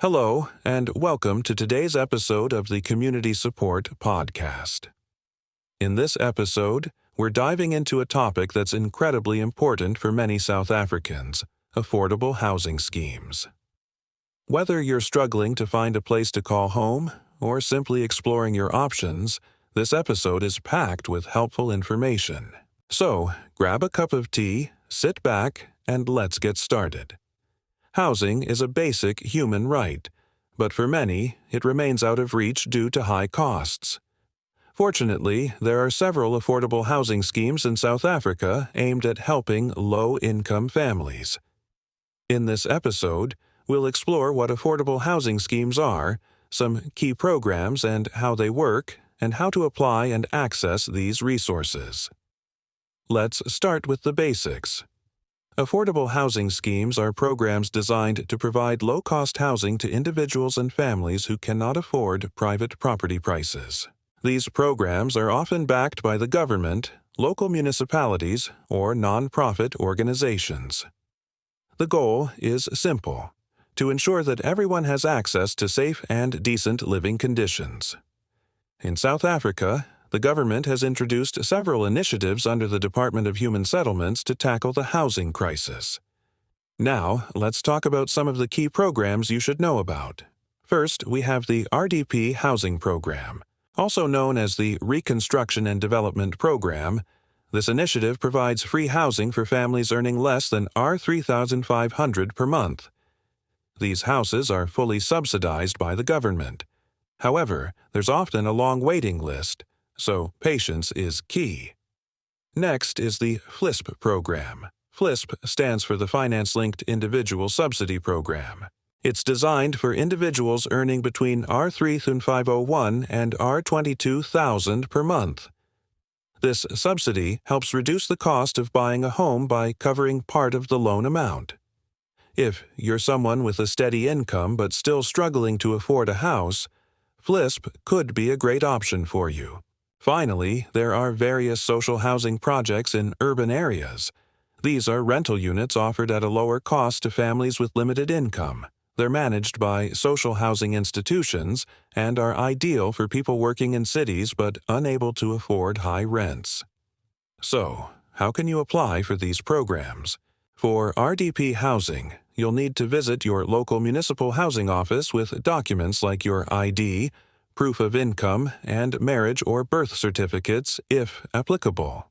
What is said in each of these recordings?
Hello, and welcome to today's episode of the Community Support Podcast. In this episode, we're diving into a topic that's incredibly important for many South Africans: affordable housing schemes. Whether you're struggling to find a place to call home or simply exploring your options, this episode is packed with helpful information. So, grab a cup of tea, sit back, and let's get started. Housing is a basic human right, but for many, it remains out of reach due to high costs. Fortunately, there are several affordable housing schemes in South Africa aimed at helping low-income families. In this episode, we'll explore what affordable housing schemes are, some key programs and how they work, and how to apply and access these resources. Let's start with the basics. Affordable housing schemes are programs designed to provide low-cost housing to individuals and families who cannot afford private property prices. These programs are often backed by the government, local municipalities, or non-profit organizations. The goal is simple: to ensure that everyone has access to safe and decent living conditions. In South Africa, the government has introduced several initiatives under the Department of Human Settlements to tackle the housing crisis. Now, let's talk about some of the key programs you should know about. First, we have the RDP Housing Program, also known as the Reconstruction and Development Program. This initiative provides free housing for families earning less than R3,500 per month. These houses are fully subsidized by the government. However, there's often a long waiting list, so patience is key. Next is the FLISP program. FLISP stands for the Finance-Linked Individual Subsidy Program. It's designed for individuals earning between R3,501 and R22,000 per month. This subsidy helps reduce the cost of buying a home by covering part of the loan amount. If you're someone with a steady income but still struggling to afford a house, FLISP could be a great option for you. Finally, there are various social housing projects in urban areas. These are rental units offered at a lower cost to families with limited income. They're managed by social housing institutions and are ideal for people working in cities but unable to afford high rents. So, how can you apply for these programs? For RDP housing, you'll need to visit your local municipal housing office with documents like your ID, proof of income, and marriage or birth certificates, if applicable.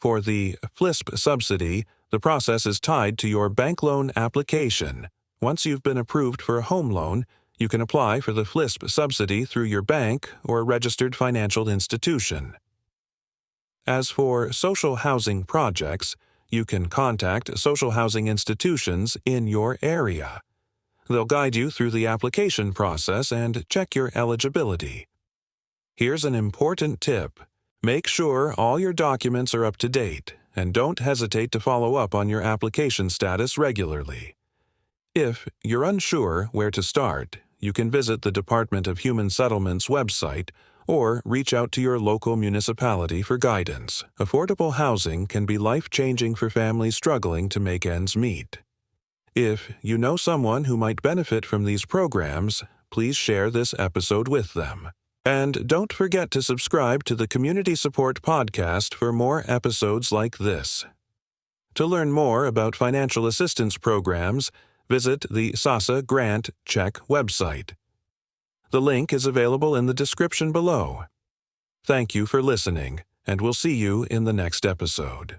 For the FLISP subsidy, the process is tied to your bank loan application. Once you've been approved for a home loan, you can apply for the FLISP subsidy through your bank or registered financial institution. As for social housing projects, you can contact social housing institutions in your area. They'll guide you through the application process and check your eligibility. Here's an important tip: make sure all your documents are up to date, and don't hesitate to follow up on your application status regularly. If you're unsure where to start, you can visit the Department of Human Settlements website or reach out to your local municipality for guidance. Affordable housing can be life-changing for families struggling to make ends meet. If you know someone who might benefit from these programs, please share this episode with them. And don't forget to subscribe to the Community Support Podcast for more episodes like this. To learn more about financial assistance programs, visit the SASSA Grant Check website. The link is available in the description below. Thank you for listening, and we'll see you in the next episode.